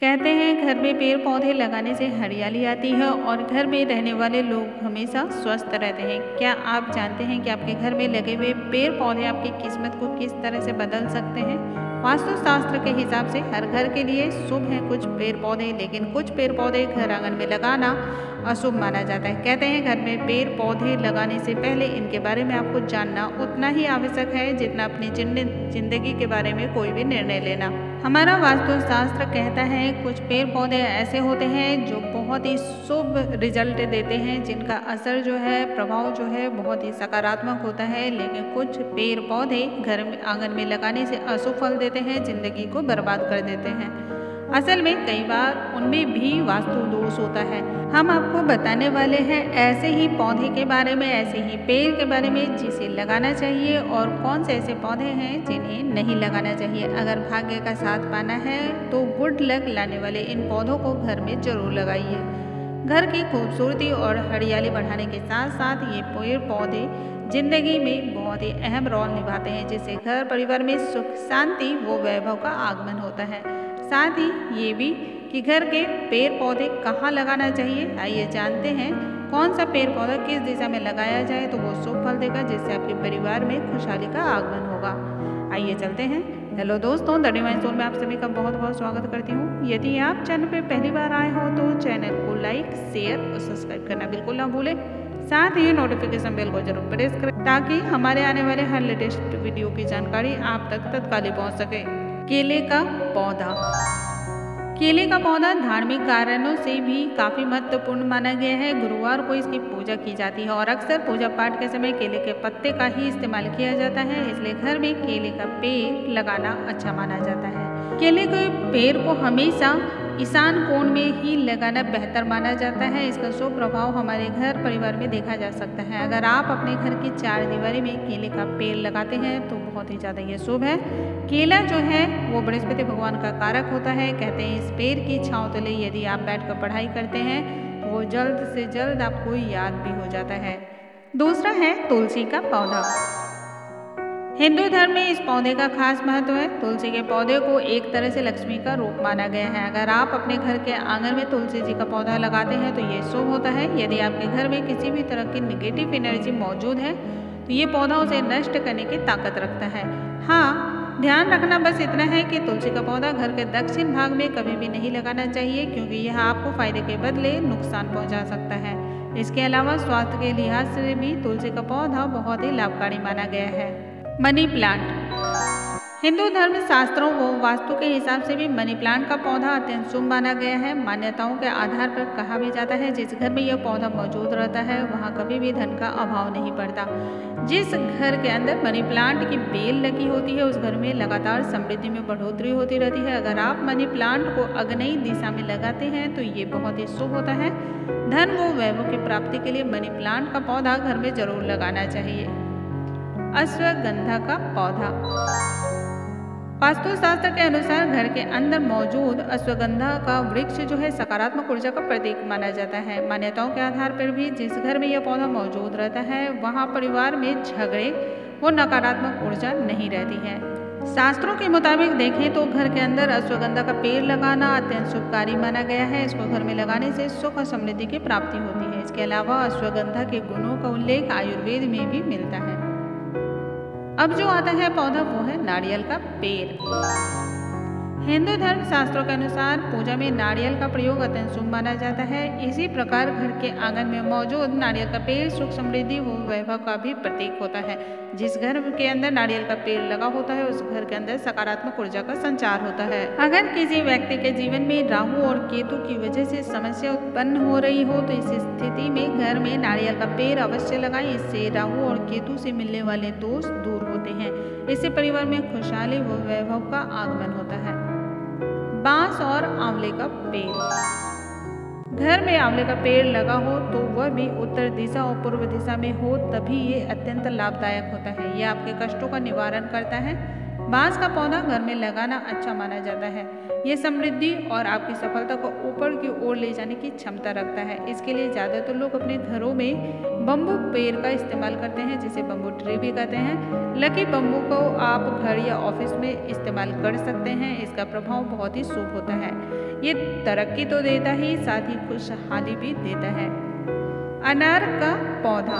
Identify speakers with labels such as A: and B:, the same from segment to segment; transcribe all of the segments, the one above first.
A: कहते हैं घर में पेड़ पौधे लगाने से हरियाली आती है और घर में रहने वाले लोग हमेशा स्वस्थ रहते हैं। क्या आप जानते हैं कि आपके घर में लगे हुए पेड़ पौधे आपकी किस्मत को किस तरह से बदल सकते हैं? वास्तुशास्त्र के हिसाब से हर घर के लिए शुभ है कुछ पेड़ पौधे, लेकिन कुछ पेड़ पौधे घर आंगन में लगाना अशुभ माना जाता है। कहते हैं घर में पेड़ पौधे लगाने से पहले इनके बारे में आपको जानना उतना ही आवश्यक है जितना अपनी जिंदगी के बारे में कोई भी निर्णय लेना। हमारा वास्तुशास्त्र कहता है कुछ पेड़ पौधे ऐसे होते हैं जो बहुत ही शुभ रिजल्ट देते हैं, जिनका असर जो है, प्रभाव जो है बहुत ही सकारात्मक होता है। लेकिन कुछ पेड़ पौधे घर में आंगन में लगाने से अशुभ फल देते हैं, जिंदगी को बर्बाद कर देते हैं। असल में कई बार उनमें भी वास्तु दोष होता है। हम आपको बताने वाले हैं ऐसे ही पौधे के बारे में, ऐसे ही पेड़ के बारे में जिसे लगाना चाहिए और कौन से ऐसे पौधे हैं जिन्हें नहीं लगाना चाहिए। अगर भाग्य का साथ पाना है तो गुड लक लाने वाले इन पौधों को घर में जरूर लगाइए। घर की खूबसूरती और हरियाली बढ़ाने के साथ साथ ये पेड़ पौधे जिंदगी में बहुत ही अहम रोल निभाते हैं, जिससे घर परिवार में सुख शांति व वैभव का आगमन होता है। साथ ही ये भी कि घर के पेड़ पौधे कहाँ लगाना चाहिए। आइए जानते हैं कौन सा पेड़ पौधा किस दिशा में लगाया जाए तो वो शुभ फल देगा, जिससे आपके परिवार में खुशहाली का आगमन होगा। आइए चलते हैं। हेलो दोस्तों, द डिवाइन सोल में आप सभी का बहुत बहुत स्वागत करती हूँ। यदि आप चैनल पे पहली बार आए हो तो चैनल को लाइक, शेयर और सब्सक्राइब करना बिल्कुल ना भूलें। साथ ही नोटिफिकेशन बेल को जरूर प्रेस करें ताकि हमारे आने वाले हर लेटेस्ट वीडियो की जानकारी आप तक तत्काल पहुँच सके। केले का पौधा। केले का पौधा धार्मिक कारणों से भी काफ़ी महत्वपूर्ण माना गया है। गुरुवार को इसकी पूजा की जाती है और अक्सर पूजा पाठ के समय केले के पत्ते का ही इस्तेमाल किया जाता है, इसलिए घर में केले का पेड़ लगाना अच्छा माना जाता है। केले के पेड़ को हमेशा ईशान कोण में ही लगाना बेहतर माना जाता है। इसका शुभ प्रभाव हमारे घर परिवार में देखा जा सकता है। अगर आप अपने घर की चारदीवारी में केले का पेड़ लगाते हैं तो बहुत ही ज़्यादा ये शुभ है। केला जो है वो बृहस्पति भगवान का कारक होता है। कहते हैं इस पेड़ की छांव तले यदि आप बैठकर पढ़ाई करते हैं तो वो जल्द से जल्द आपको याद भी हो जाता है। दूसरा है तुलसी का पौधा। हिंदू धर्म में इस पौधे का खास महत्व है। तुलसी के पौधे को एक तरह से लक्ष्मी का रूप माना गया है। अगर आप अपने घर के आंगन में तुलसी जी का पौधा लगाते हैं तो ये शुभ होता है। यदि आपके घर में किसी भी तरह की नेगेटिव एनर्जी मौजूद है तो ये पौधा उसे नष्ट करने की ताकत रखता है। हाँ, ध्यान रखना बस इतना है कि तुलसी का पौधा घर के दक्षिण भाग में कभी भी नहीं लगाना चाहिए, क्योंकि यह आपको फायदे के बदले नुकसान पहुँचा सकता है। इसके अलावा स्वास्थ्य के लिहाज से भी तुलसी का पौधा बहुत ही लाभकारी माना गया है। Money plant. हिंदू धर्म शास्त्रों व वास्तु के हिसाब से भी मनी प्लांट का पौधा अत्यंत शुभ माना गया है। मान्यताओं के आधार पर कहा भी जाता है जिस घर में यह पौधा मौजूद रहता है वहां कभी भी धन का अभाव नहीं पड़ता। जिस घर के अंदर मनी प्लांट की बेल लगी होती है उस घर में लगातार समृद्धि में बढ़ोतरी होती रहती है। अगर आप मनी प्लांट को आग्नेय दिशा में लगाते हैं तो ये बहुत ही शुभ होता है। धन व वैभव की प्राप्ति के लिए मनी प्लांट का पौधा घर में जरूर लगाना चाहिए। अश्वगंधा का पौधा। वास्तुशास्त्र के अनुसार घर के अंदर मौजूद अश्वगंधा का वृक्ष जो है सकारात्मक ऊर्जा का प्रतीक माना जाता है। मान्यताओं के आधार पर भी जिस घर में यह पौधा मौजूद रहता है वहां परिवार में झगड़े व नकारात्मक ऊर्जा नहीं रहती है। शास्त्रों के मुताबिक देखें तो घर के अंदर अश्वगंधा का पेड़ लगाना अत्यंत शुभकारी माना गया है। इसको घर में लगाने से सुख और समृद्धि की प्राप्ति होती है। इसके अलावा अश्वगंधा के गुणों का उल्लेख आयुर्वेद में भी मिलता है। अब जो आता है पौधा वो है नारियल का पेड़। हिंदू धर्म शास्त्रों के अनुसार पूजा में नारियल का प्रयोग अत्यंत शुभ माना जाता है। इसी प्रकार घर के आंगन में मौजूद नारियल का पेड़ सुख समृद्धि व वैभव का भी प्रतीक होता है। जिस घर के अंदर नारियल का पेड़ लगा होता है उस घर के अंदर सकारात्मक ऊर्जा का संचार होता है। अगर किसी व्यक्ति के जीवन में राहु और केतु की वजह से समस्या उत्पन्न हो रही हो तो इस स्थिति में घर में नारियल का पेड़ अवश्य लगाएं। इससे राहु और केतु से मिलने वाले दोष दूर होते हैं। इससे परिवार में खुशहाली व वैभव का आगमन होता है। बांस और आंवले का पेड़। घर में आंवले का पेड़ लगा हो तो वह भी उत्तर दिशा और पूर्व दिशा में हो तभी ये अत्यंत लाभदायक होता है। यह आपके कष्टों का निवारण करता है। बांस का पौधा घर में लगाना अच्छा माना जाता है। ये समृद्धि और आपकी सफलता को ऊपर की ओर ले जाने की क्षमता रखता है। इसके लिए ज़्यादातर लोग अपने घरों में बम्बू पेड़ का इस्तेमाल करते हैं, जिसे बम्बू ट्री भी कहते हैं। लकी बम्बू को आप घर या ऑफिस में इस्तेमाल कर सकते हैं। इसका प्रभाव बहुत ही शुभ होता है। ये तरक्की तो देता ही, साथ ही खुशहाली भी देता है। अनार का पौधा।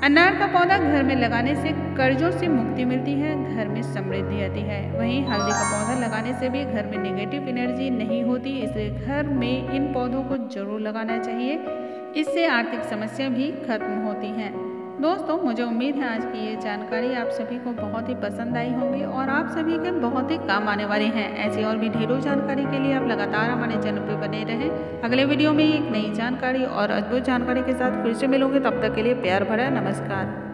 A: अनार का पौधा घर में लगाने से कर्जों से मुक्ति मिलती है, घर में समृद्धि आती है। वहीं हल्दी का पौधा लगाने से भी घर में नेगेटिव एनर्जी नहीं होती, इसलिए घर में इन पौधों को जरूर लगाना चाहिए। इससे आर्थिक समस्या भी खत्म होती हैं। दोस्तों, मुझे उम्मीद है आज की ये जानकारी आप सभी को बहुत ही पसंद आई होंगी और आप सभी के बहुत ही काम आने वाली हैं। ऐसी और भी ढेरों जानकारी के लिए आप लगातार हमारे चैनल पर बने रहें। अगले वीडियो में एक नई जानकारी और अद्भुत जानकारी के साथ फिर से मिलूंगे। तब तक के लिए प्यार भरा नमस्कार।